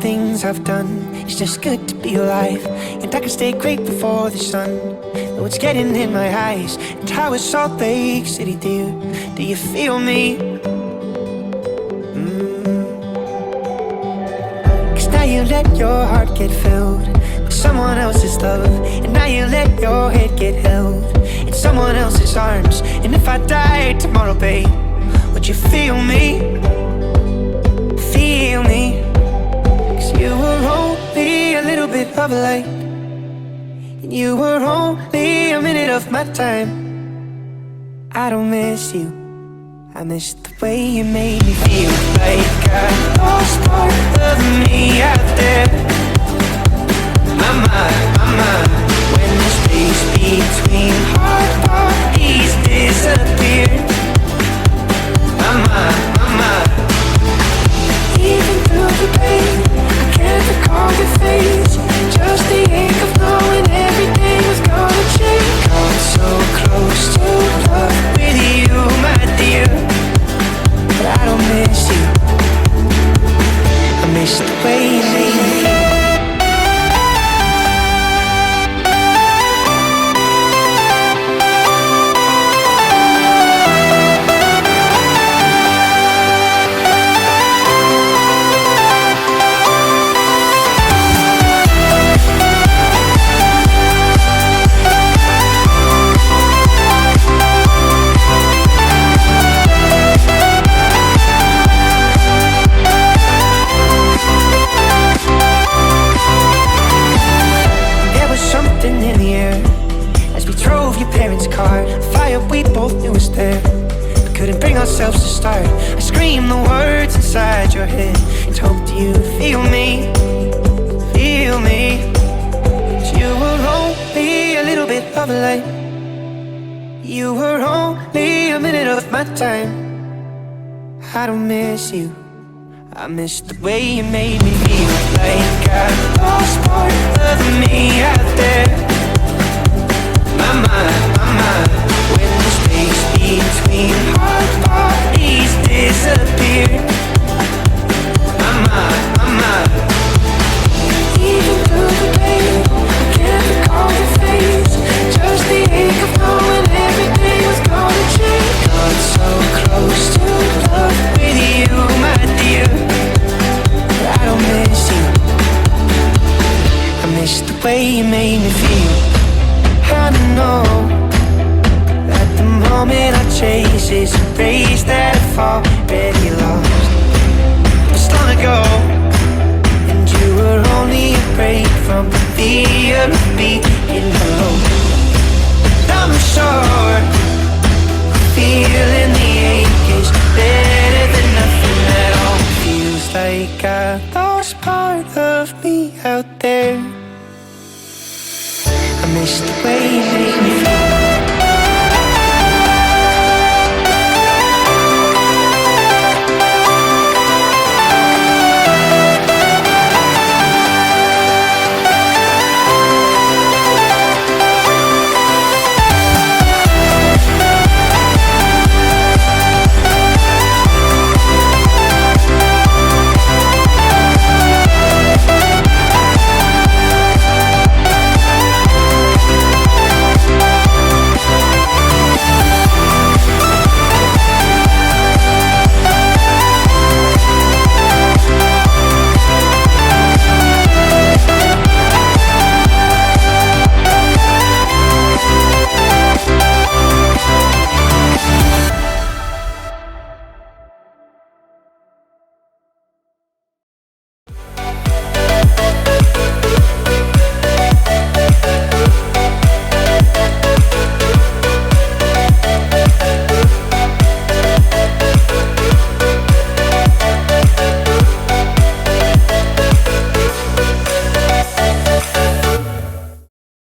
things I've done. It's just good to be alive, and I can stay great before the sun. Though it's getting in my eyes. And how is Salt Lake City, dear? Do you feel me? Cause now you let your heart get filled with someone else's love, and now you let your head get held in someone else's arms. And if I died tomorrow, babe, would you feel me? Feel me? Cause you were only a little bit of a light, and you were only a minute of my time. I don't miss you, I miss the way you made me feel like I lost part of me out there. My mind, when the space between heart bodies disappeared. My mind, even through the pain, I can't recall your face. Just the ache of knowing everything was gonna change. Got so close to love with you, my dear, but I don't miss you. I miss the way you made me feel. Ourselves to start. I screamed the words inside your head and hoped you feel me, feel me. But you were only a little bit of a light, you were only a minute of my time. I don't miss you, I miss the way you made me feel like I lost part of me out there. My mind, when the space between heart bodies disappeared. My mind, even through the pain, I can't recall your face. Just the ache of knowing everything was gonna change. Got so close to love with you, my dear, but I don't miss you. I miss the way you made me feel. I know that the moment I chase is a race that I've already lost. Just long ago, and you were only a break from the fear of being alone. I'm sure feeling the ache is better than nothing at all. Feels like I lost part of me out there. I miss the way you made me feel.